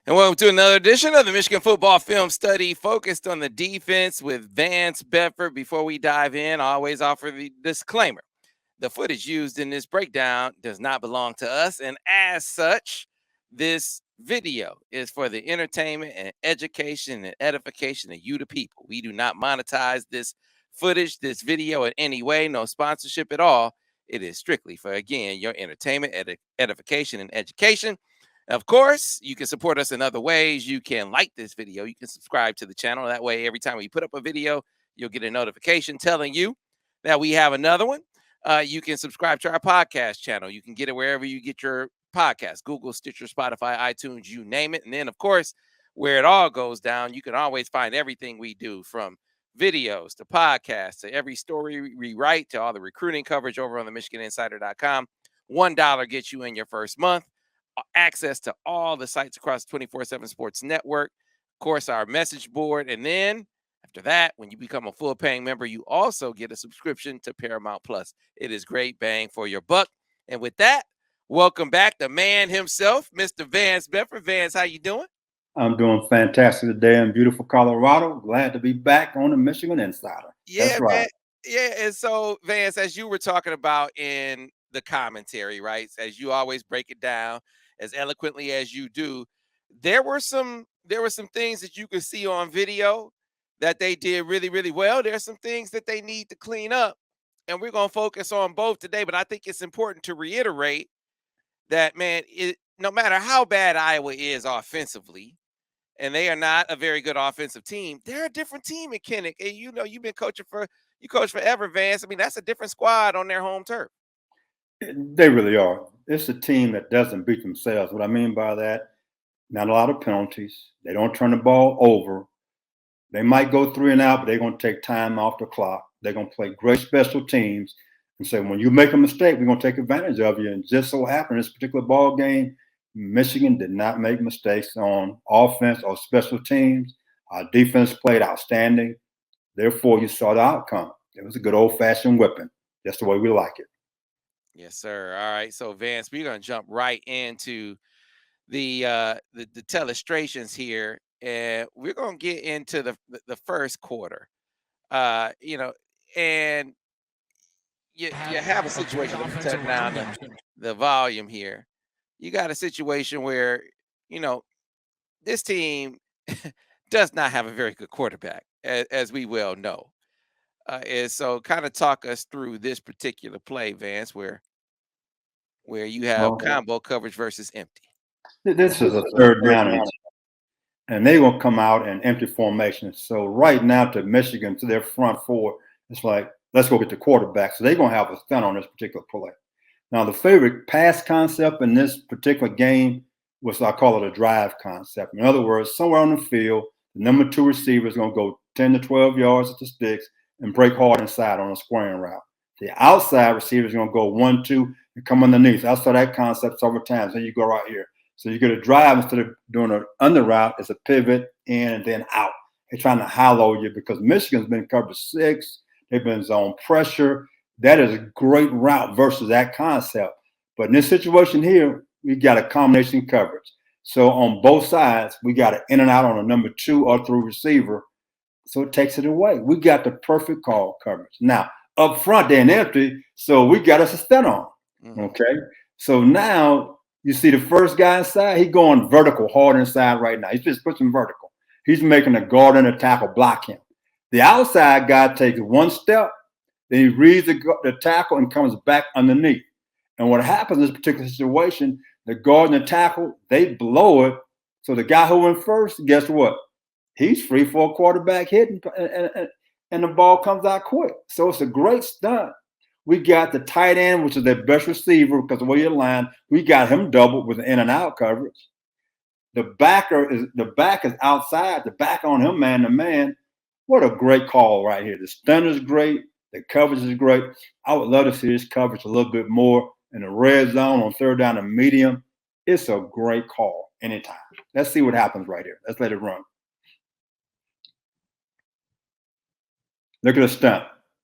And welcome to another edition of the Michigan Football Film Study focused on the defense with Vance Bedford. Before we dive in, I always offer the disclaimer. The footage used in this breakdown does not belong to us, and as such, this video is for the entertainment and education and edification of you, the people. We do not monetize this footage, this video in any way, no sponsorship at all. It is strictly for, again, your entertainment, edification, and education. Of course, you can support us in other ways. You can like this video. You can subscribe to the channel. That way, every time we put up a video, you'll get a notification telling you that we have another one. You can subscribe to our podcast channel. You can get it wherever you get your podcast, Google, Stitcher, Spotify, iTunes, you name it. And then, of course, where it all goes down, you can always find everything we do, from videos to podcasts to every story we write to all the recruiting coverage over on the MichiganInsider.com. $1 gets you in your first month. Access to all the sites across the 24/7 Sports Network, of course, our message board. And then after that, when you become a full paying member, you also get a subscription to Paramount Plus. It is great bang for your buck. And with that, welcome back the man himself, Mr. Vance Bedford. Vance, how you doing? I'm doing fantastic today in beautiful Colorado. Glad to be back on the Michigan Insider. Yeah, That's right. man. Yeah, and so Vance, as you were talking about in the commentary, right? As you always break it down as eloquently as you do, there were some things that you could see on video that they did really, really well. There's some things that they need to clean up. And we're gonna focus on both today, but I think it's important to reiterate that, man, no matter how bad Iowa is offensively, and they are not a very good offensive team, they're a different team in Kinnick. And you've been coaching you coach forever, Vance. I mean, that's a different squad on their home turf. They really are. It's a team that doesn't beat themselves. What I mean by that, not a lot of penalties. They don't turn the ball over. They might go 3 and out, but they're going to take time off the clock. They're going to play great special teams and say, when you make a mistake, we're going to take advantage of you. And just so happened, this particular ball game, Michigan did not make mistakes on offense or special teams. Our defense played outstanding. Therefore, you saw the outcome. It was a good old-fashioned whipping. That's the way we like it. Yes, sir. All right. So Vance, we're gonna jump right into the telestrations here, and we're gonna get into the first quarter. Uh, you know, and you have a situation. Let me turn down the volume here. You got a situation where you know this team does not have a very good quarterback, as we well know. And so, kind of talk us through this particular play, Vance, where you have Well, combo coverage versus empty. this is a third down, and they're going to come out in empty formation. So right now to Michigan, to their front four, it's like, let's go get the quarterback. So they're going to have a stunt on this particular play. Now, the favorite pass concept in this particular game was, I call it a drive concept. In other words, somewhere on the field, the number 2 receiver is going to go 10 to 12 yards at the sticks and break hard inside on a squaring route. The outside receiver is going to go 1, 2, and come underneath. I saw that concept several times. So you go right here. So you get a drive instead of doing an under route. It's a pivot in and then out. They're trying to hollow you because Michigan's been covered 6. They've been zone pressure. That is a great route versus that concept. But in this situation here, we got a combination coverage. So on both sides, we got an in and out on a number 2 or 3 receiver. So it takes it away. We got the perfect call coverage. Now, up front, they're in empty, so we got us a stunt on. Okay? So now you see the first guy inside, he's going vertical hard inside right now. He's just pushing vertical. He's making a guard and a tackle block him. The outside guy takes 1 step, then he reads the tackle and comes back underneath. And what happens in this particular situation, the guard and the tackle, they blow it. So the guy who went first, guess what? He's free for a quarterback hit, and the ball comes out quick. So it's a great stunt. We got the tight end, which is their best receiver because of the way you line. We got him doubled with the in and out coverage. The back is outside. The back on him, man to man. What a great call right here. The stunt is great. The coverage is great. I would love to see this coverage a little bit more in the red zone on third down and medium. It's a great call anytime. Let's see what happens right here. Let's let it run. Look at the stunt.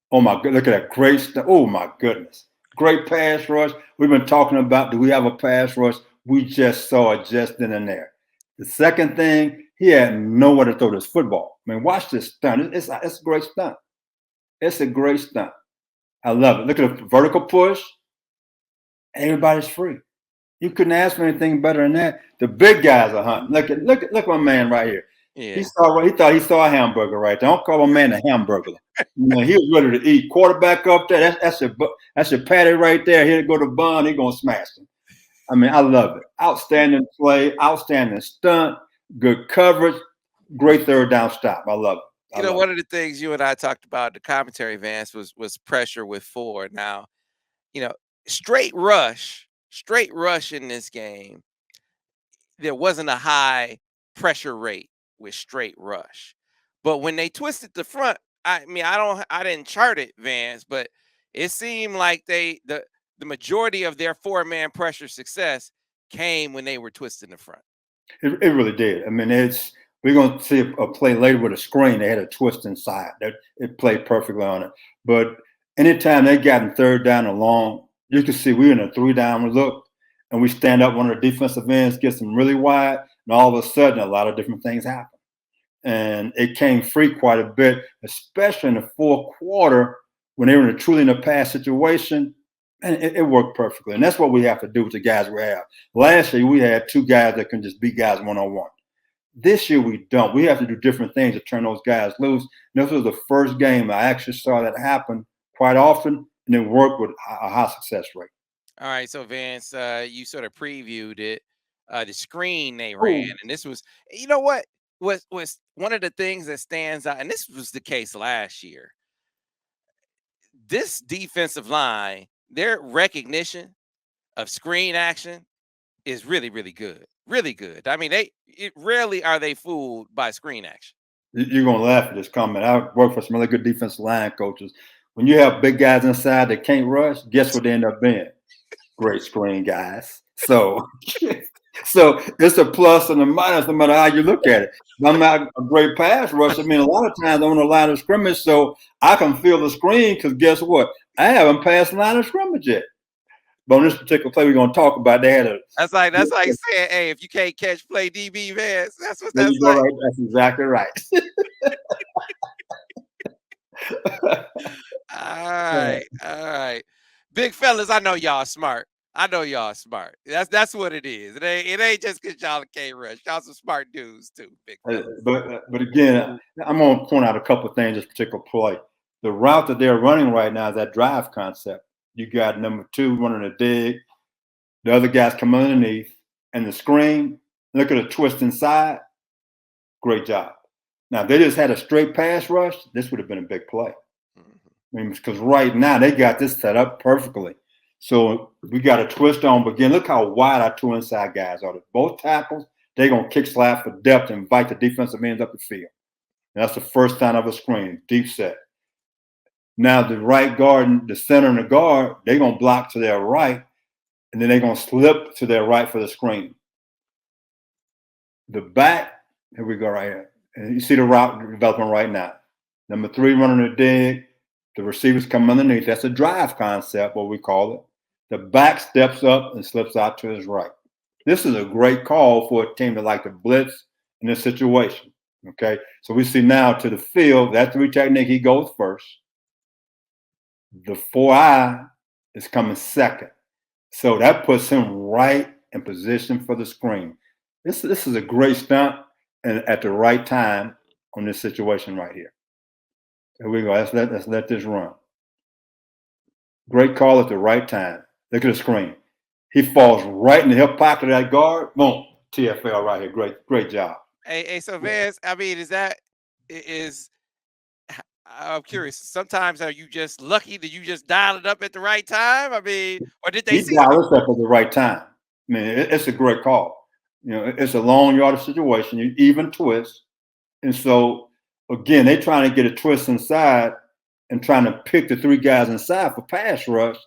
Oh my God, look at that great stunt. Oh my goodness. Great pass rush. We've been talking about, do we have a pass rush? We just saw it just then and there. The second thing, he had nowhere to throw this football. I mean, watch this stunt. It's a great stunt. It's a great stunt. I love it. Look at the vertical push. Everybody's free. You couldn't ask for anything better than that. The big guys are hunting. Look my man right here. Yeah. He thought he saw a hamburger right there. Don't call my man a hamburger. He was ready to eat. Quarterback up there. That's your patty right there. He'll go to bun. He's gonna smash him. I mean, I love it. Outstanding play, outstanding stunt, good coverage, great third down stop. I love it. One of the things you and I talked about the commentary, Vance, was pressure with Ford. Now, straight rush in this game. There wasn't a high pressure rate with straight rush, but when they twisted the front, I mean, I didn't chart it, Vance, but it seemed like the majority of their 4-man pressure success came when they were twisting the front. It really did. I mean, we're going to see a play later with a screen. They had a twist inside. It played perfectly on it. But anytime they got in third down and long, you can see we were in a 3-down look, and we stand up one of the defensive ends, gets them really wide, and all of a sudden a lot of different things happen. And it came free quite a bit, especially in the fourth quarter when they were truly in a pass situation. And it worked perfectly. And that's what we have to do with the guys we have. Last year, we had 2 guys that can just beat guys one-on-one. This year, we don't. We have to do different things to turn those guys loose. And this was the first game I actually saw that happen quite often, and it worked with a high success rate. All right, so Vance, you sort of previewed it, the screen they ran, and this was, what was one of the things that stands out, and this was the case last year. This defensive line, their recognition of screen action is really, really good. Really good. I mean, rarely are they fooled by screen action. You're going to laugh at this comment. I work for some really good defensive line coaches. When you have big guys inside that can't rush, guess what they end up being? Great screen guys. So it's a plus and a minus no matter how you look at it. I'm not a great pass rusher. I mean, a lot of times I'm on the line of scrimmage, so I can feel the screen because guess what? I haven't passed the line of scrimmage yet. But on this particular play we're going to talk about, they had a. That's like saying, hey, if you can't catch, play DB, Vance. That's what that's like. Right. That's exactly right. All right. Big fellas, I know y'all smart. That's what it is. It ain't just because y'all can't rush. Y'all some smart dudes too, big fellas. But again, I'm going to point out a couple of things in this particular play. The route that they're running right now is that drive concept. You got number 2 running a dig. The other guys come underneath. And the screen, look at the twist inside. Great job. Now, if they just had a straight pass rush, this would have been a big play. I mean, because right now they got this set up perfectly. So we got a twist on. But again, look how wide our 2 inside guys are. Both tackles, they're going to kick slap for depth and invite the defensive ends up the field. And that's the first time of a screen, deep set. Now the right guard and the center and the guard, they're going to block to their right, and then they're going to slip to their right for the screen. The back, here we go right here. And you see the route developing right now. Number 3 running the dig. The receivers come underneath. That's a drive concept, what we call it. The back steps up and slips out to his right. This is a great call for a team that like to blitz in this situation. Okay, so we see now to the field, that 3 technique, he goes first. The 4-eye is coming second. So that puts him right in position for the screen. This is a great stunt and at the right time on this situation right here. Here we go. Let's let this run. Great call at the right time. Look at the screen. He falls right in the hip pocket of that guard. Boom. TFL right here. Great job. Hey, so Vance, I mean, I'm curious. Sometimes are you just lucky that you just dialed it up at the right time? I mean, or did they see dialed it up at the right time? I mean, it's a great call. It's a long yardage situation. You even twist. And so, again, they're trying to get a twist inside and trying to pick the 3 guys inside for pass rush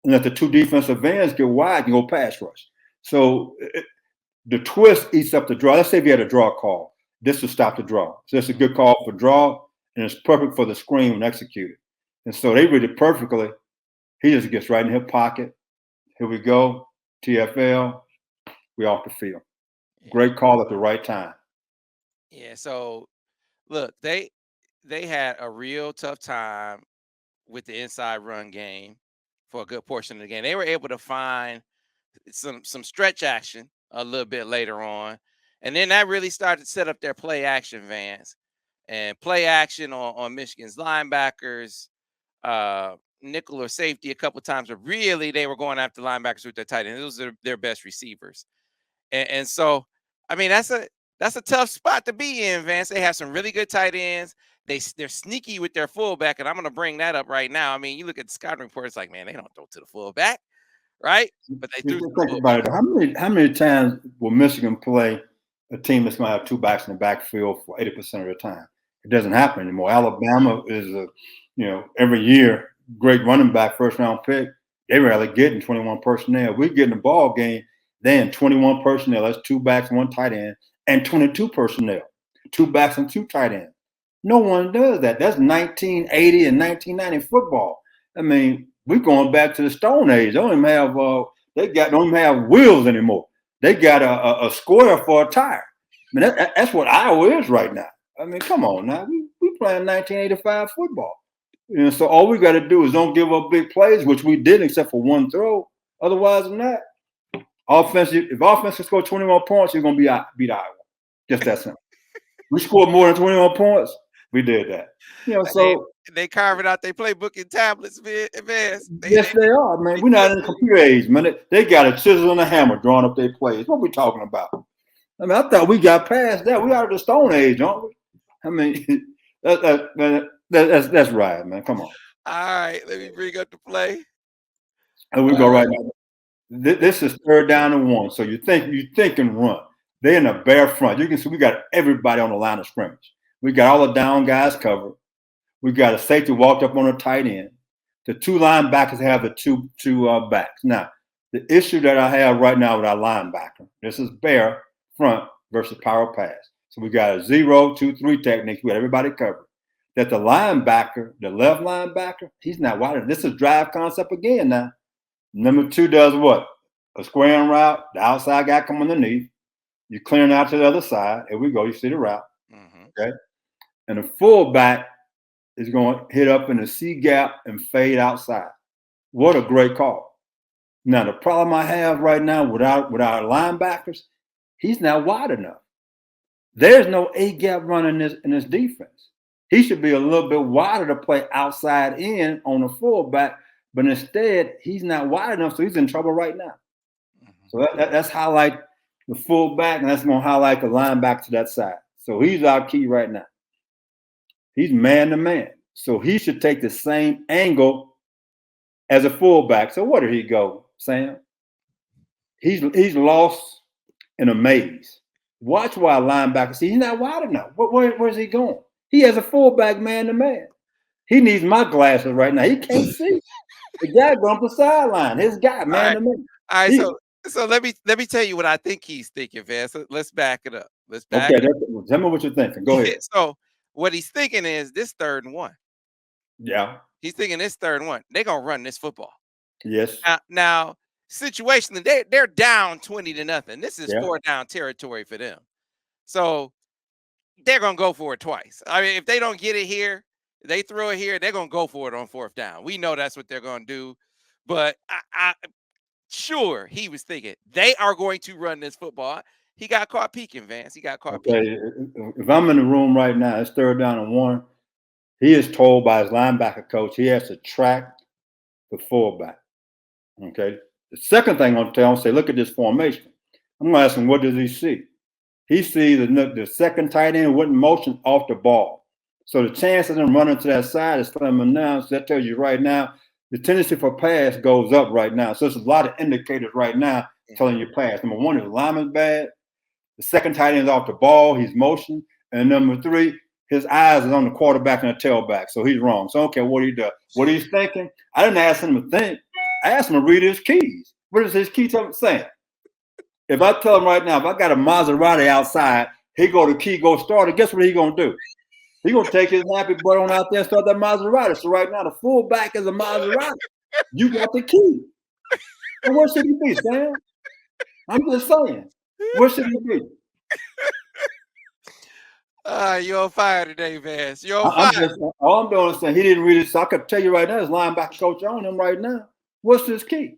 and let the 2 defensive ends get wide and go pass rush. So the twist eats up the draw. Let's say if you had a draw call. This will stop the draw. So it's a good call for draw, and it's perfect for the screen when executed. And so they read it perfectly. He just gets right in his pocket. Here we go. TFL. We off the field. Yeah. Great call at the right time. Yeah. So look, they had a real tough time with the inside run game for a good portion of the game. They were able to find some stretch action a little bit later on, and then that really started to set up their play action, Vance, and play action on Michigan's linebackers, nickel or safety a couple times, but really they were going after linebackers with their tight end. Those are their best receivers, and so I mean that's a tough spot to be in, Vance. They have some really good tight ends. They're sneaky with their fullback, and I'm going to bring that up right now. I mean, you look at the scouting report, it's like, man, they don't throw to the fullback, right? But they threw to Just the think fullback. about it. How many times will Michigan play a team that's going to have two backs in the backfield for 80% of the time? It doesn't happen anymore. Alabama is every year great running back, first round pick. They rarely getting 21 personnel. We get in the ball game, then 21 personnel. That's two backs, one tight end, and 22 personnel, two backs and two tight ends. No one does that. That's 1980 and 1990 football. I mean, we're going back to the Stone Age. They don't even have don't even have wheels anymore. They got a square for a tire. I mean, that's what Iowa is right now. I mean, come on now. We playing 1985 football. So all we got to do is don't give up big plays, which we did except for one throw. Otherwise than that, if offense can score 21 points, you're going to beat Iowa. Just that simple. We scored more than 21 points. We did that. So They carving out their playbook in tablets, Vance. yes, they are, man. We're not in the computer age, man. They got a chisel and a hammer drawing up their plays. What we talking about? I mean, I thought we got past that. We out of the Stone Age, aren't we? I mean, that's right, man. Come on. All right, let me bring up the play. And we go right now. This is third down and one. So you think and run. They're in a bare front. You can see we got everybody on the line of scrimmage. We got all the down guys covered. We got a safety walked up on a tight end. The two linebackers have the two backs. Now, the issue that I have right now with our linebacker, this is bare front versus power pass. So we got a 0-2-3 technique. We got everybody covered. That the linebacker, the left linebacker, he's not wide. This is drive concept again now. Number two does what? A squaring route. The outside guy come underneath. You're clearing out to the other side. Here we go. You see the route. Mm-hmm. Okay. And the fullback is going to hit up in the C gap and fade outside. What a great call. Now, the problem I have right now with our linebackers, he's not wide enough. There's no A gap run in this defense. He should be a little bit wider to play outside in on the fullback, but instead, he's not wide enough, so he's in trouble right now. Mm-hmm. So that's highlight the fullback, and that's going to highlight the linebacker to that side. So he's our key right now. He's man to man. So he should take the same angle as a fullback. So where did he go, Sam? He's lost in a maze. Watch why linebacker. See, he's not wide enough. Where's he going? He has a fullback man to man. He needs my glasses right now. He can't see. The guy going up the sideline. His guy, man to man. All right, so let me tell you what I think he's thinking, Vance. Let's back it up. Tell me what you're thinking. Go ahead. So what he's thinking is this 3rd and 1. Yeah. He's thinking this 3rd and 1. They're gonna run this football. Yes. Now situationally, they're down 20-0. This is 4 down territory for them. So they're gonna go for it twice. I mean, if they don't get it here, they throw it here, they're gonna go for it on 4th down. We know that's what they're gonna do. But I sure he was thinking they are going to run this football. He got caught peeking, Vance. He got caught peeking. If I'm in the room right now, it's 3rd down and 1. He is told by his linebacker coach he has to track the fullback. Okay. The second thing I'm going to tell him, say, look at this formation. I'm going to ask him, what does he see? He sees the second tight end went in motion off the ball. So the chance of them running to that side is slim now. So that tells you right now, the tendency for pass goes up right now. So there's a lot of indicators right now telling you pass. Number one, his alignment's bad. The second tight end is off the ball. He's motion. And number 3, his eyes is on the quarterback and the tailback. So he's wrong. So I don't care what he does. What he's thinking, I didn't ask him to think. I asked him to read his keys. What is his key saying? If I tell him right now, if I got a Maserati outside, he go to key, go start it, guess what he going to do? He's going to take his happy butt on out there and start that Maserati. So right now, the fullback is a Maserati. You got the key. And where should he be, Sam? I'm just saying. Where should he be? You're on fire today, Vance. You're on I'm fire. just all I'm doing is saying he didn't read it. So I could tell you right now, his linebacker coach on him right now. What's his key?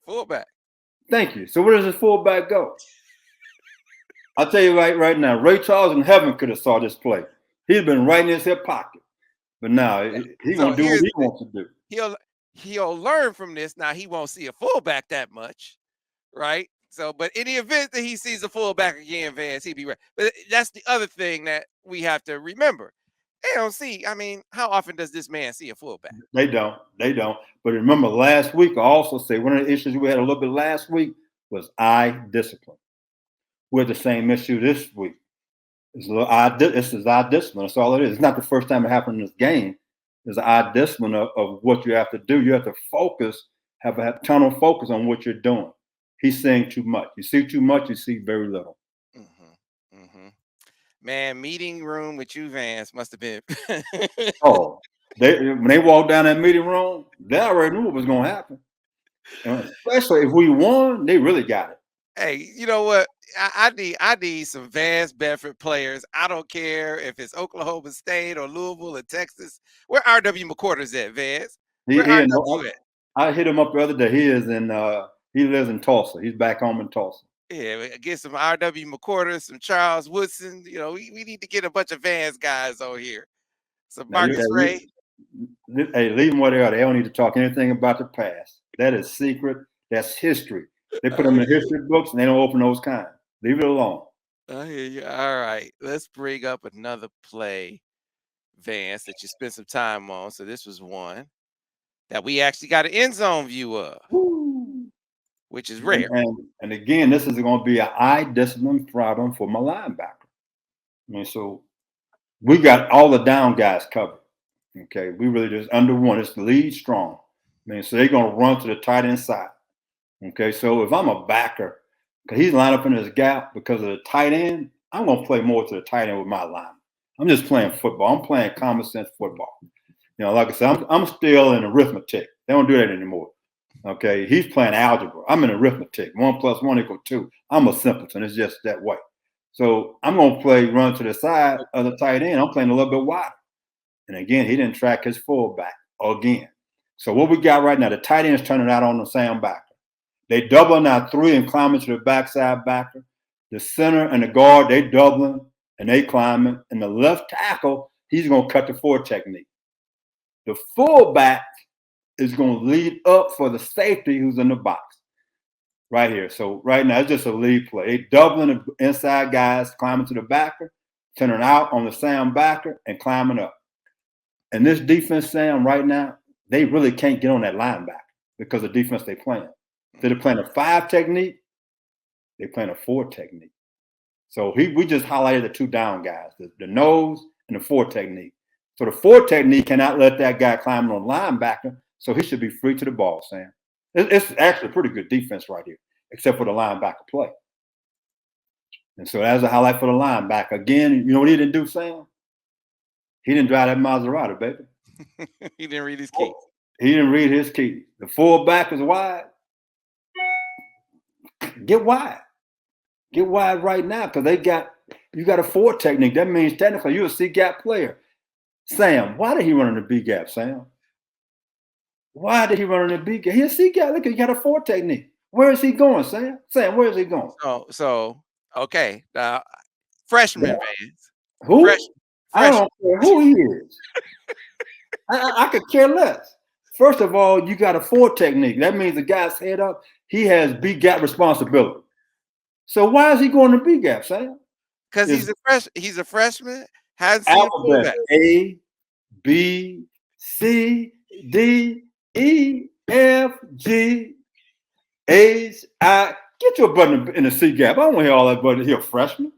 Fullback. Thank you. So where does his fullback go? I'll tell you right now, Ray Charles in heaven could have saw this play. He'd been right in his hip pocket. But now he So gonna do what here's he wants to do. he'll learn from this. Now he won't see a fullback that much, right? So, but in the event that he sees a fullback again, Vance, he'd be right. But that's the other thing that we have to remember. They don't see. I mean, how often does this man see a fullback? They don't. They don't. But remember, last week I also say one of the issues we had a little bit last week was eye discipline. We're the same issue this week. It's a little eye. This is eye discipline. That's all it is. It's not the first time it happened in this game. There's eye discipline of what you have to do. You have to focus, have a tunnel focus on what you're doing. He's saying too much. You see too much, you see very little. Mm-hmm, mm-hmm. Man, meeting room with you, Vance, must have been. Oh, when they walked down that meeting room, they already knew what was going to happen. And especially if we won, they really got it. Hey, you know what? I need some Vance Bedford players. I don't care if it's Oklahoma State or Louisville or Texas. Where RW McCorders at, Vance? He, Where he in, RW at? I hit him up the other day. He lives in Tulsa. He's back home in Tulsa. Yeah, get some RW McCorders, some Charles Woodson. You know, we need to get a bunch of Vance guys on here. Some Now, Marcus Ray. hey, leave them where they are. They don't need to talk anything about the past. That is secret. That's history. They put them in the history books and they don't open those kinds. Leave it alone. I hear you. All right, let's bring up another play, Vance, that you spent some time on. So this was one that we actually got an end zone view of, Woo. which is rare. And again, this is going to be an eye discipline problem for my linebacker. I mean, so we got all the down guys covered. Okay, we really just under one. It's the lead strong. I mean, so they're going to run to the tight end side. Okay, so if I'm a backer, because he's lined up in his gap because of the tight end, I'm going to play more to the tight end with my line. I'm just playing football. I'm playing common sense football. You know, like I said, I'm still in arithmetic. They don't do that anymore. Okay, he's playing algebra. I'm in arithmetic. 1 + 1 = 2. I'm a simpleton. It's just that way. So I'm going to play run to the side of the tight end. I'm playing a little bit wider. And again, he didn't track his fullback again. So what we got right now, the tight end's turning out on the Sam backer. They doubling out 3 and climbing to the backside backer. The center and the guard, they doubling and they climbing. And the left tackle, he's going to cut the 4 technique. The fullback is going to lead up for the safety who's in the box right here. So right now, it's just a lead play. They doubling the inside guys, climbing to the backer, turning out on the Sam backer and climbing up. And this defense, Sam, right now, they really can't get on that linebacker because of the defense they're playing. So they're playing a 5 technique, they're playing a 4 technique. So we just highlighted the 2 down guys, the nose and the 4 technique. So the 4 technique cannot let that guy climb on linebacker, so he should be free to the ball, Sam. It's actually a pretty good defense right here, except for the linebacker play. And so that's a highlight for the linebacker. Again, you know what he didn't do, Sam? He didn't drive that Maserati, baby. He didn't read his keys. He didn't read his keys. The fullback is wide. Get wide. Get wide right now because you got a 4 technique. That means technically you're a C gap player. Sam, why did he run in the B gap, Sam? Why did he run in the B gap? He's a C gap. Look, he got a 4 technique. Where is he going, Sam? Sam, where is he going? So okay. Freshman Vance. Who? Freshman. I don't care who he is. I could care less. First of all, you got a 4 technique. That means the guy's head up. He has B gap responsibility. So why is he going to B gap, Sam? Because he's a freshman. Hasn't seen Alphabet A, B, C, D, E, F, G, H, I. Get your button in the C gap. I don't want to hear all that button here, freshman.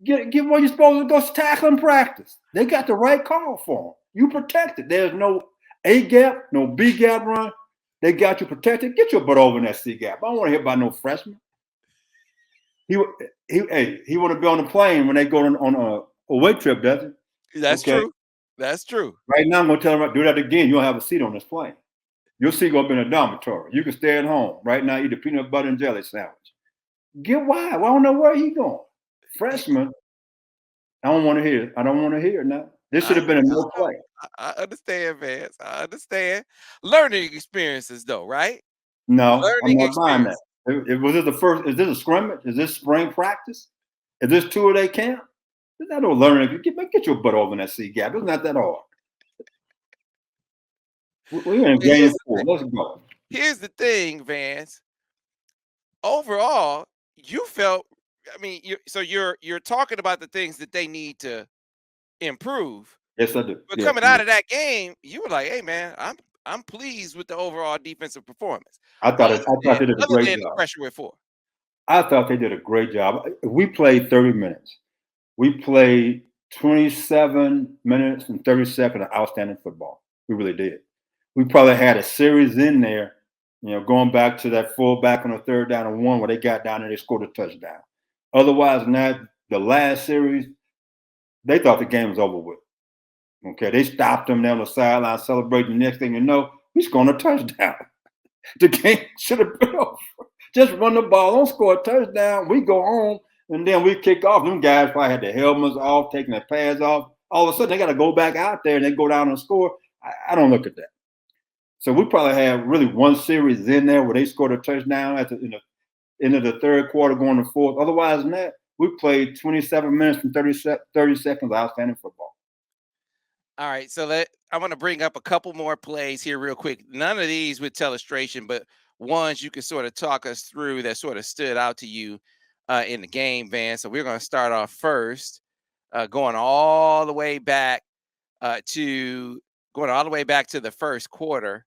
Get where you're supposed to go tackling practice. They got the right call for him. You protected. There's no A gap, no B gap run. They got you protected. Get your butt over in that C gap. I don't want to hear about no freshman. He want to be on the plane when they go on a weight trip, doesn't he? That's true. That's true. Right now, I'm going to tell him, do that again. You'll have a seat on this plane. Your seat going to be in a dormitory. You can stay at home. Right now, eat a peanut butter and jelly sandwich. Get wide. Well, I don't know where he going. Freshman. I don't want to hear. I don't want to hear it now. This should I have been a I no know. play. I understand, Vance. I understand. Learning experiences, though, right? No, I'm Learning not buying that. experience. Was this the first? Is this a scrimmage? Is this spring practice? Is this two-a-day camp? It's not no learning. Get your butt over in that C gap. It's not that hard. We're in But game 4. Let's go. here's the thing, Vance. Overall, you felt. I mean, you're talking about the things that they need to improve. Yes, I do. But Yeah, coming yeah. out of that game, you were like, "Hey, man, I'm pleased with the overall defensive performance." I thought they did a Other great than the job. pressure with four. I thought they did a great job. We played 30 minutes. We played 27 minutes and 30 seconds of outstanding football. We really did. We probably had a series in there, going back to that fullback on the 3rd down and 1 where they got down and they scored a touchdown. Otherwise than that, the last series, they thought the game was over with. Okay, they stopped them down the sideline celebrating. The next thing you know, we scored a touchdown. The game should have been over. Just run the ball, don't score a touchdown. We go home, and then we kick off. Them guys probably had their helmets off, taking their pads off. All of a sudden, they got to go back out there and they go down and score. I don't look at that. So we probably had really one series in there where they scored a touchdown in the end of the 3rd quarter, going to 4th. Otherwise than that, we played 27 minutes and 30 seconds of outstanding football. All right, so I want to bring up a couple more plays here real quick. None of these with telestration, but ones you can sort of talk us through that sort of stood out to you in the game, Van. So we're going to start off first, going all the way back to the first quarter.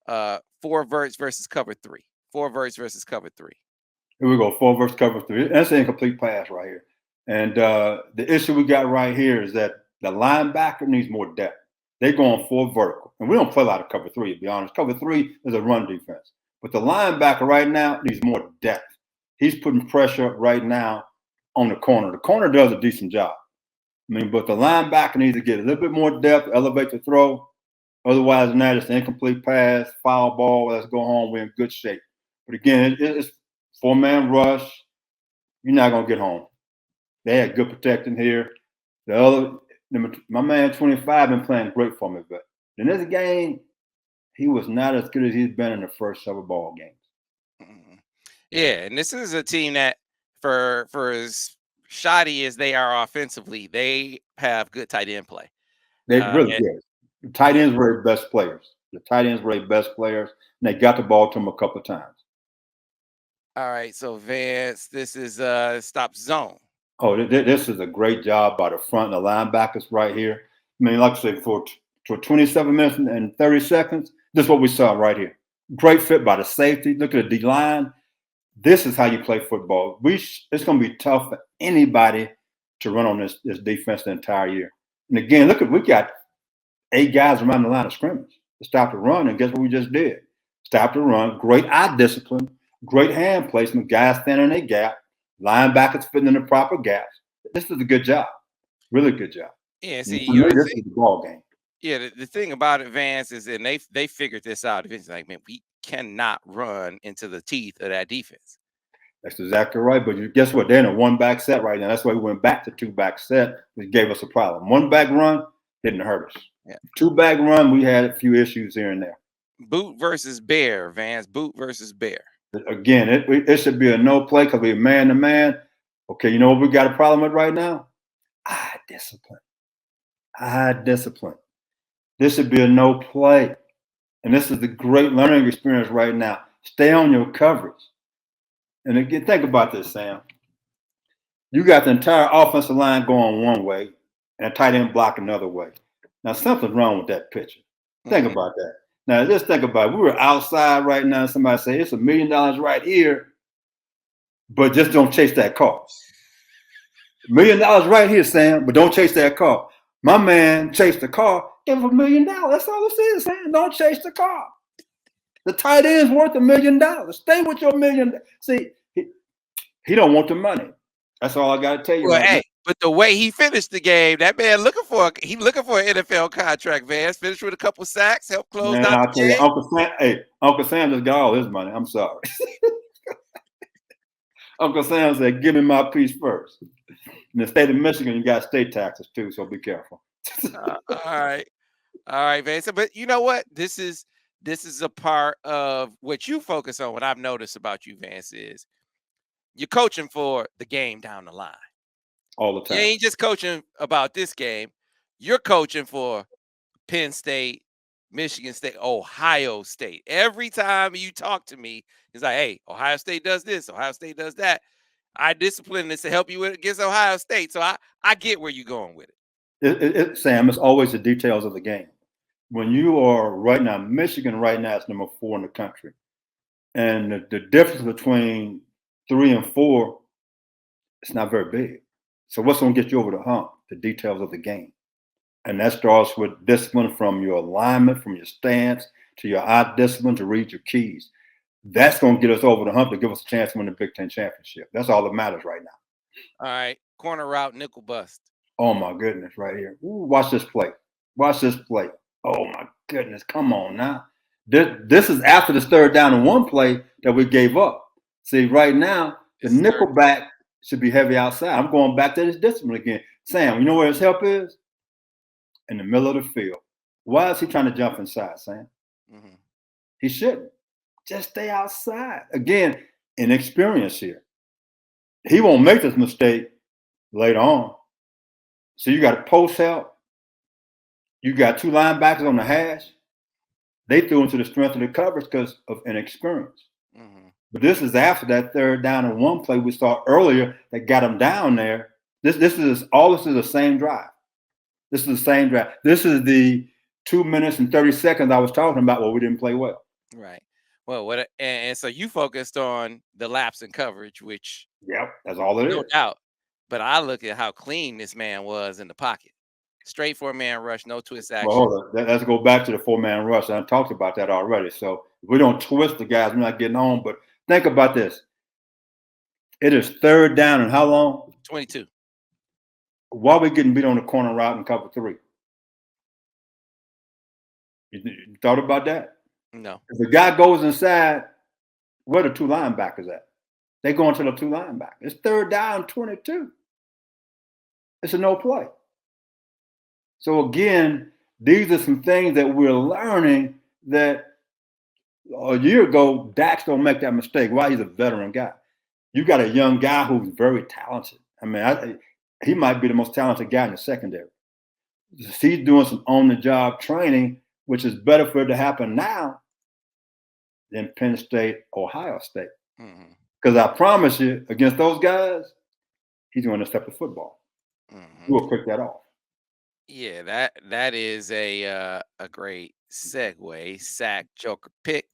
4 verts versus cover 3. 4 verts versus cover 3. Here we go, 4 versus cover 3. That's an incomplete pass right here. And the issue we got right here is that the linebacker needs more depth. They're going 4 vertical. And we don't play a lot of cover 3, to be honest. Cover 3 is a run defense. But the linebacker right now needs more depth. He's putting pressure right now on the corner. The corner does a decent job. But the linebacker needs to get a little bit more depth, elevate the throw. Otherwise than that, it's an incomplete pass, foul ball. Let's go home. We're in good shape. But again, it's 4-man rush. You're not going to get home. They had good protecting here. My man 25 been playing great for me, but in this game, he was not as good as he's been in the first several ball games. Mhm. Yeah, and this is a team that, for as shoddy as they are offensively, they have good tight end play. They Uh, really and did. The tight ends were their best players. The tight ends were their best players, and they got the ball to them a couple of times. all right, so Vance, this is stop zone. Oh, this is a great job by the front, the linebackers right here. Like I said, for 27 minutes and 30 seconds, this is what we saw right here. Great fit by the safety. Look at the D line. This is how you play football. It's going to be tough for anybody to run on this defense the entire year. And again, we got 8 guys around the line of scrimmage to stop the run, and guess what we just did? Stop the run. Great eye discipline. Great hand placement. Guys standing in their gap. Linebackers fitting in the proper gaps. This is a good job. Really good job. Yeah, And see, for me, this is the ball game. yeah, the thing about Advance is, and they figured this out. It's like, man, we cannot run into the teeth of that defense. That's exactly right. But guess what? They're in a 1-back set right now. That's why we went back to 2-back set, which gave us a problem. 1-back run didn't hurt us. Yeah. 2-back run, we had a few issues here and there. Boot versus bear, Vance. Boot versus bear. Again, it should be a no play because we're man to man. Okay, you know what we got a problem with right now? Eye discipline. Eye discipline. This should be a no play. And this is the great learning experience right now. Stay on your coverage. And again, think about this, Sam. You got the entire offensive line going one way and a tight end block another way. Now, something's wrong with that picture. Think about that. Now, just think about it. We were outside right now. Somebody say, it's $1 million right here, but just don't chase that car. $1 million right here, Sam, but don't chase that car. My man chased the car, give him $1 million. That's all it says, Sam. Don't chase the car. The tight end's worth $1 million. Stay with your $1 million. See, he don't want the money. That's all I got to tell you. Well, hey, but the way he finished the game, that man looking for an NFL contract, Vance. Finished with a couple sacks, helped close out I'll the tell you, game. Uncle Sam just got all his money. I'm sorry. Uncle Sam said, "Give me my piece first." In the state of Michigan, you got state taxes too, so be careful. All right. All right, Vance. But you know what? This is a part of what you focus on. What I've noticed about you, Vance, is you're coaching for the game down the line. All the You time. ain't just coaching about this game. You're coaching for Penn State, Michigan State, Ohio State. Every time you talk to me, it's like, hey, Ohio State does this, Ohio State does that. I discipline this to help you against Ohio State. So I get where you're going with it. Sam, it's always the details of the game. When you are right now, Michigan right now is number 4 in the country. And the difference between 3 and 4, it's not very big. So what's going to get you over the hump? The details of the game. And that starts with discipline from your alignment, from your stance, to your eye discipline to read your keys. That's going to get us over the hump to give us a chance to win the Big Ten championship. That's all that matters right now. All right. Corner route, nickel bust. Oh, my goodness, right here. Ooh, watch this play. Watch this play. Oh, my goodness. Come on now. This is after this 3rd down and 1 play that we gave up. See, right now, the nickel back should be heavy outside. I'm going back to this discipline again. Sam, you know where his help is? In the middle of the field. Why is he trying to jump inside, Sam? Mm-hmm. He shouldn't. Just stay outside. Again, inexperience here. He won't make this mistake later on. So you got a post help. You got 2 linebackers on the hash. They threw into the strength of the coverage because of inexperience. Mm-hmm. But this is after that 3rd down and 1 play we saw earlier that got him down there. This is the same drive. This is the same drive. This is the 2 minutes and 30 seconds I was talking about where we didn't play well. Right. Well, and so you focused on the lapse in coverage, which that's all it is. No doubt. But I look at how clean this man was in the pocket. Straight 4-man rush, no twist action. Well, hold on. Let's go back to the 4-man rush. I talked about that already. So if we don't twist the guys, we're not getting home. But think about this. It is 3rd down and how long? 22. Why are we getting beat on the corner route in cover 3? You thought about that? No. If the guy goes inside, where are the 2 linebackers at? They go into the 2 linebackers. It's 3rd down, 22. It's a no play. So again, these are some things that we're learning that a year ago, Dax don't make that mistake. Why? He's a veteran guy. You got a young guy who's very talented. I mean, he might be the most talented guy in the secondary. He's doing some on-the-job training, which is better for it to happen now than Penn State, Ohio State. Because I promise you, against those guys, he's going to step the football. We'll pick that off. Yeah, that is a great segue. Sack, joker, pick.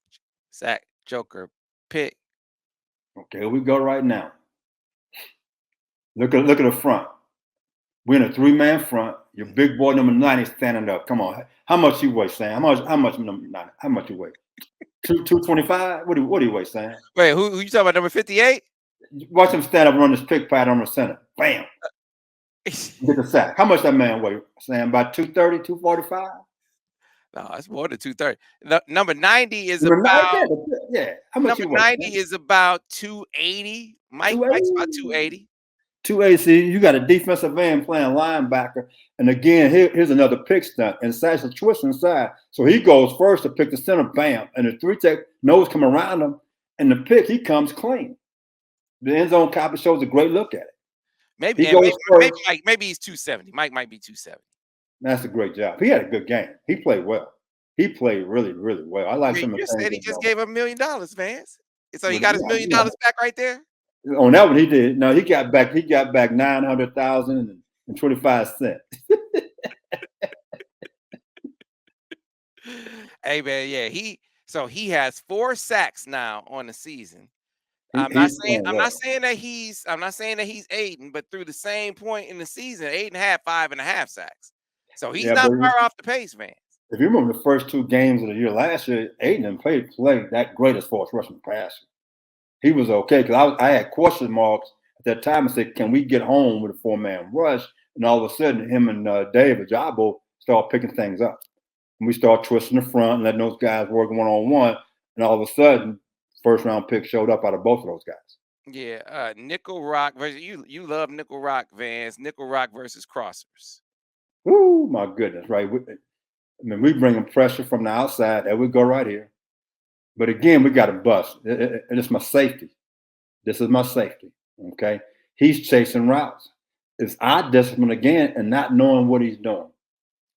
Sack, joker, pick. Okay, here we go right now. Look at the front. We're in a 3-man front. Your big boy number 90 standing up. Come on, how much you weigh, Sam? How much number 90? How much you weigh? 225? What do you weigh, Sam? Wait, who you talking about? Number 58? Watch him stand up and run this pick pad on the center. Bam. Get the sack. How much that man weigh, Sam? About 230, 245? No, it's more than 230. Number 90 is number about 90, How much number you weigh, 90 Sam? is about 280. Mike's about 280. 280. See, you got a defensive end playing linebacker. And again, here's another pick stunt. And Sack's a twist inside. So he goes first to pick the center, bam. And the 3-tech nose come around him. And the pick, he comes clean. The end zone copy shows a great look at it. Maybe he's 270. Mike might be 270. That's a great job. He had a good game. He played well. He played really, really well. I like some of the things. You said he just gave him $1 million, Vance. So he got his $1 million back right there? On that one, he did. No, he got back $900,025. Hey man, yeah, he has 4 sacks now on the season. I'm not saying that he's Aiden, but through the same point in the season, 8.5, 5.5 sacks. So he's not far off the pace, man. If you remember the first 2 games of the year last year, Aiden didn't play that great as far as rushing passer. He was okay because I had question marks at that time and said, can we get home with a 4-man rush? And all of a sudden, him and Dave Ajabo start picking things up. And we start twisting the front and letting those guys work one-on-one. And all of a sudden, first-round pick showed up out of both of those guys. Yeah, nickel rock versus you love nickel rock, Vance. Nickel rock versus crossers. Woo, my goodness, right? I mean, we bringing pressure from the outside. There we go right here. But again, we got to bust. It's my safety. This is my safety. Okay. He's chasing routes. It's our discipline again and not knowing what he's doing.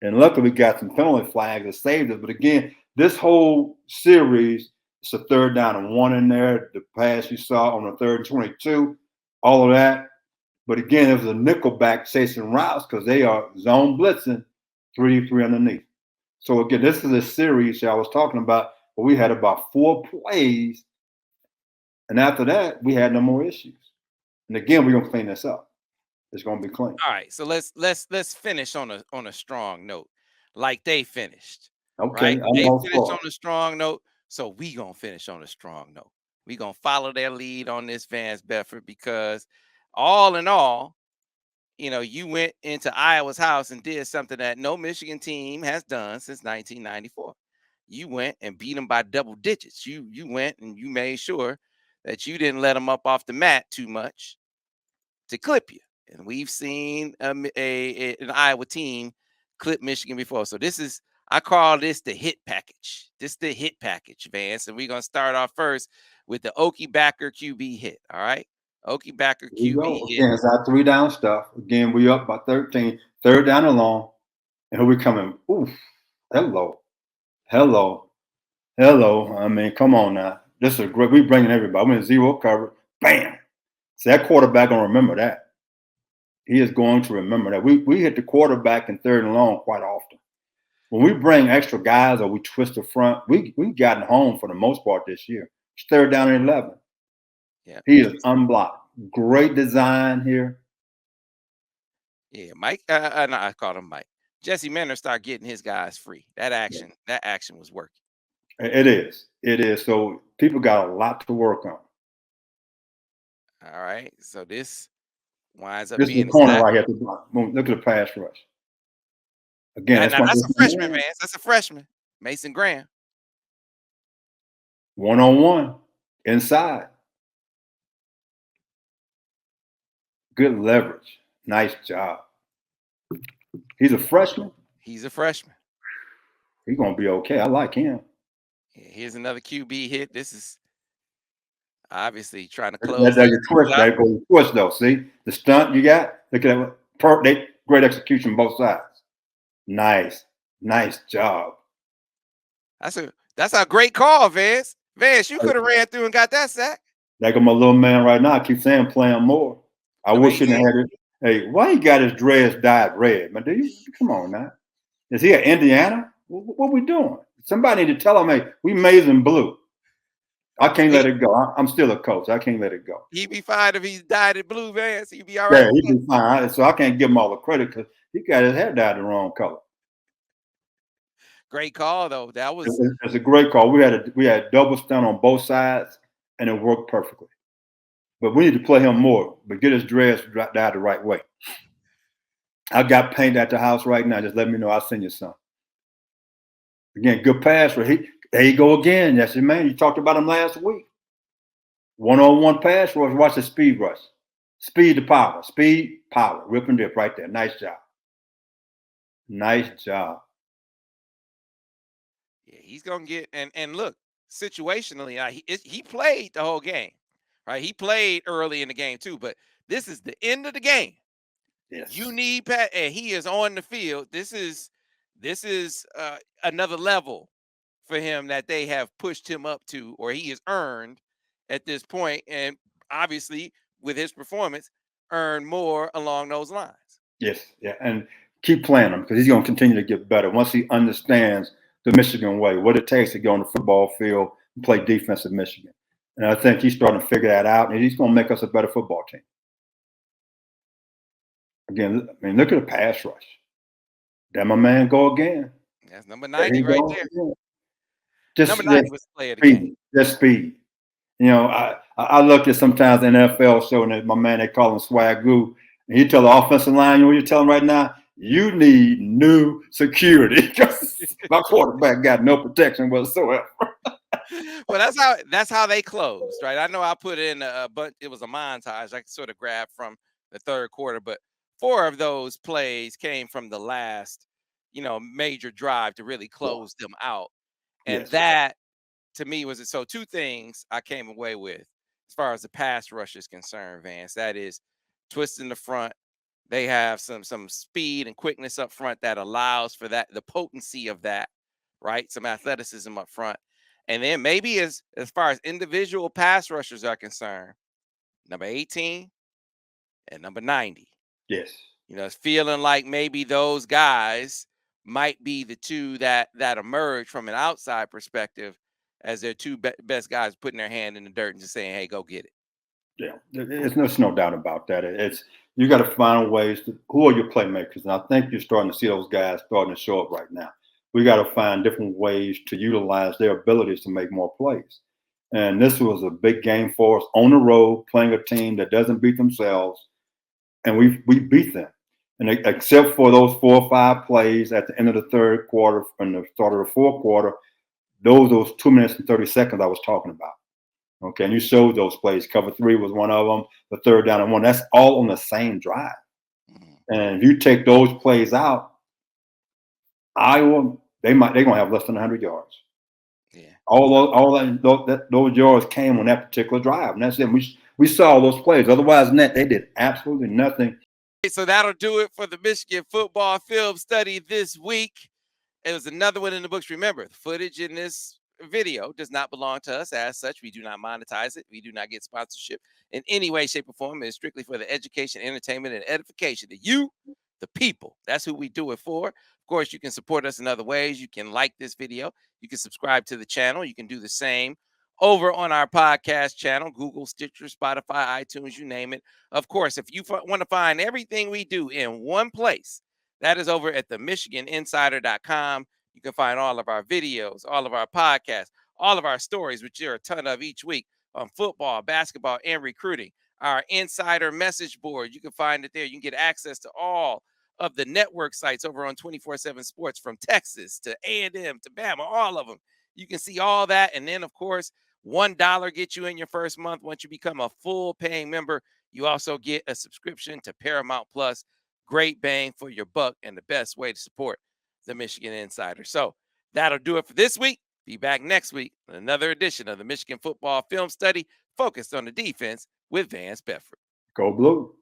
And luckily, we got some penalty flags that saved us. But again, this whole series, it's a 3rd down and 1 in there. The pass you saw on the 3rd and 22, all of that. But again, it was a nickelback chasing routes because they are zone blitzing 3 underneath. So again, this is a series that I was talking about where we had about 4 plays. And after that, we had no more issues. And again, we're gonna clean this up. It's gonna be clean. All right, so let's finish on a strong note, like they finished. Okay, Right? I'm They all finished for on a strong note, so we gonna finish on a strong note. We gonna follow their lead on this Vance Bedford because all in all, you went into Iowa's house and did something that no Michigan team has done since 1994. You went and beat them by double digits. You went and you made sure that you didn't let them up off the mat too much to clip you. And we've seen an Iowa team clip Michigan before. So I call this the hit package. This the hit package, Vance. And we're gonna start off first with the Okie Backer QB hit. All right, Okie Backer Here we QB go. hit. Again, it's our 3 down stuff. Again, we up by 13, 3rd down and long. And here we coming. Oof. Hello. Hello. Hello. I mean, come on now. This is great. We bringing everybody. We in zero cover. Bam. So that quarterback gonna remember that. He is going to remember that. We hit the quarterback in 3rd and long quite often. When we bring extra guys or we twist the front, we've gotten home for the most part this year. It's 3rd down and 11. Yeah, He is unblocked. Great design here. yeah. Mike, no, I called him Mike. Jesse Mentor started getting his guys free. That action was working. It is. It is. So people got a lot to work on. All right, so this winds up This is the being a corner sack. right here. Look at the pass rush. Again, Now, that's now one that's a freshman, man. That's a freshman, Mason Graham. one-on-one inside. Good leverage. Nice job. He's a freshman. He's a freshman. He's gonna be okay. I like him. Yeah, here's another QB hit. This is obviously trying to close That's these your things twist. out. That goes twist though. See the stunt you got. Look at that. Great execution both sides. Nice, nice job. That's a great call, Vance. Vance, you could have ran through and got that sack. Like I'm a little man right now. I keep saying playing more. I I mean, wish he had it. Hey, why he got his dreads dyed red? Man, do you come on now? Is he at Indiana? What we doing? Somebody need to tell him, hey, we maize and blue. I can't let it go. I'm still a coach. I can't let it go. He'd be fine if he's dyed in blue, Vance. He'd be all Yeah, right. he'd be fine. So I can't give him all the credit because he got his hair dyed the wrong color. Great call, though. That was It's a great call. We had double stunt on both sides, and it worked perfectly. But we need to play him more, but get his dreads dyed the right way. I got paint at the house right now. Just let me know. I'll send you some. Again, good pass. There you go again. That's your man. You talked about him last week. One-on-one pass rush. Watch the speed rush. Speed to power. Speed, power. Rip and dip right there. Nice job. Nice job. yeah. He's gonna get and look situationally. He played the whole game, right? He played early in the game too, but this is the end of the game. Yes. You need Pat, and he is on the field. This is another level for him that they have pushed him up to, or he has earned at this point, and obviously with his performance, earned more along those lines. Yes. Yeah. And keep playing him because he's going to continue to get better once he understands the Michigan way, what it takes to go on the football field and play defensive Michigan. And I think he's starting to figure that out, and he's going to make us a better football team. Again, I mean, look at the pass rush. There my man go again. That's number 90 right there. Again. Just Number 90 was the play of the game. Just speed. You know, I look at sometimes the NFL show, and my man, they call him Swagoo, and he tell the offensive line, you know what you're telling right now? You need new security because my quarterback got no protection whatsoever. Well, that's how they closed, right? I know I put in but it was a montage I could sort of grab from the third quarter, but 4 of those plays came from the last, major drive to really Yeah. close them out. And Yes. that to me was it. So 2 things I came away with as far as the pass rush is concerned, Vance. That is twisting the front. They have some speed and quickness up front that allows for that, the potency of that, right? Some athleticism up front. And then maybe as far as individual pass rushers are concerned, number 18 and number 90. Yes. It's feeling like maybe those guys might be the two that emerge from an outside perspective as their two best guys putting their hand in the dirt and just saying, "Hey, go get it." Yeah. There's no doubt about that. It's you got to find ways to who are your playmakers, and I think you're starting to see those guys starting to show up right now. We got to find different ways to utilize their abilities to make more plays. And this was a big game for us on the road, playing a team that doesn't beat themselves, and we beat them. And except for those 4 or 5 plays at the end of the third quarter and the start of the fourth quarter, those 2 minutes and 30 seconds I was talking about. Okay, and you showed those plays. Cover 3 was one of them. The third down and 1. That's all on the same drive. Mhm. And if you take those plays out, Iowa they're gonna have less than 100 yards. Yeah. Those yards came on that particular drive, and that's it. We saw those plays. Otherwise than that, they did absolutely nothing. So that'll do it for the Michigan football film study this week. It was another one in the books. Remember, the footage in this video does not belong to us. As such, we do not monetize it. We do not get sponsorship in any way, shape, or form. It's strictly for the education, entertainment, and edification of you, the people. That's who we do it for. Of course, you can support us in other ways. You can like this video. You can subscribe to the channel. You can do the same over on our podcast channel, Google, Stitcher, Spotify, iTunes, you name it. Of course, if you want to find everything we do in one place, that is over at the michiganinsider.com. You can find all of our videos, all of our podcasts, all of our stories, which there are a ton of each week on football, basketball, and recruiting. Our insider message board, you can find it there. You can get access to all of the network sites over on 24/7 Sports, from Texas to A&M to Bama, all of them. You can see all that. And then, of course, $1 gets you in your first month. Once you become a full paying member, you also get a subscription to Paramount Plus. Great bang for your buck and the best way to support the Michigan Insider. So that'll do it for this week. Be back next week with another edition of the Michigan Football Film Study focused on the defense with Vance Bedford. Go Blue.